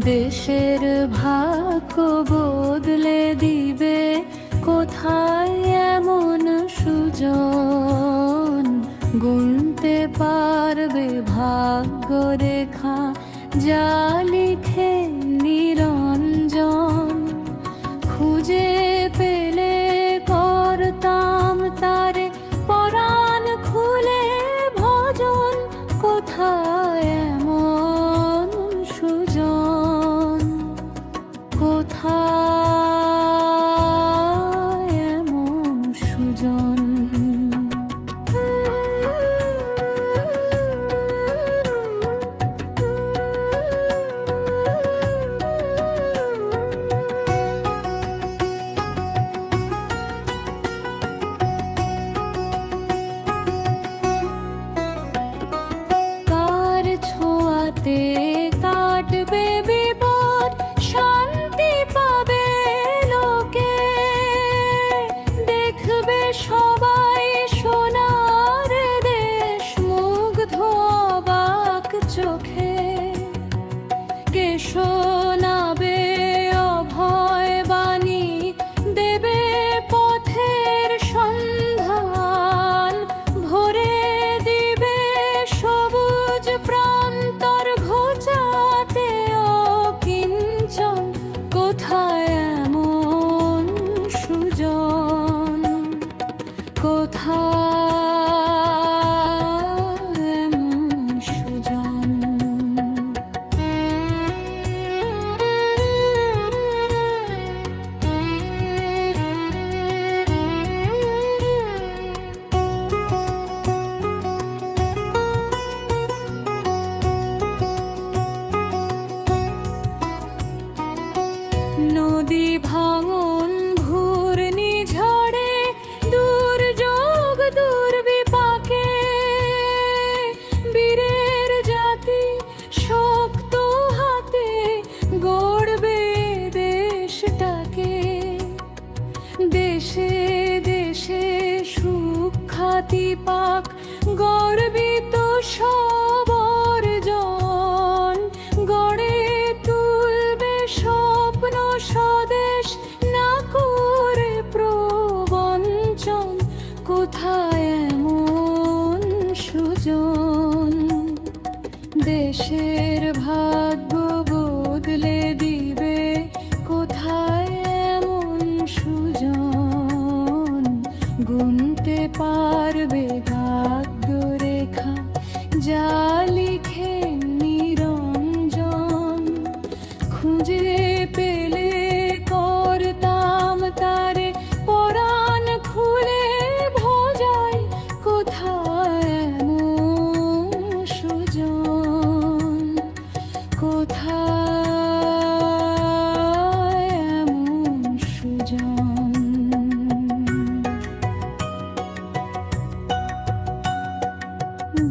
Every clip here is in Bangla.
দেশের ভাগ্য বদলে দিবে কোথায় এমন সুজন, গুনতে পারবে ভাগ্য রেখা যা লিখে নিরঞ্জন। খুঁজে পেলে করতাম তারে পরাণ খুলে ভজন, কোথায় এমন সুজন, কোথায় এমন সুজন। কাটবে বিপদ, শান্তি পাবে লোকে, দেখবে সবাই সোনার দেশ মুগ্ধ অবাক চোখে। কে শোনাবে অভয় বাণী, দেবে পথের সন্ধান, ভরে দিবে সবুজ প্রান্তর ঘোচাতে অকিঞ্চন, কোথায় এমন সুজন, কোথায় এমন সুজন। নদী ভাঙন ঘূর্ণি ঝড়ে দুর্যোগ দুর্বিপাকে, বীরের জাতি শক্ত হাতে গড়বে দেশটাকে। দেশে দেশে সুখ খ্যাতি পাক গর্বিত সব অর্জন, গড়ে তুলবে স্বপ্ন স্বদেশ না করে প্রবঞ্চন, কোথায় এমন সুজন। দেশের ভাগ্য বদলে দিবে কোথায় এমন সুজন, গুনতে পারবে ভাগ্য রেখা যা লিখে নিরঞ্জন। খুঁজে পেলে করতাম তারে পরাণ খুলে ভজাই, কোথায় এমন সুজন, কোথায় এমন সুজন।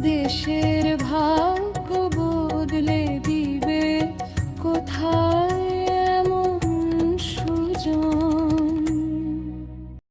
দেশের ভাগ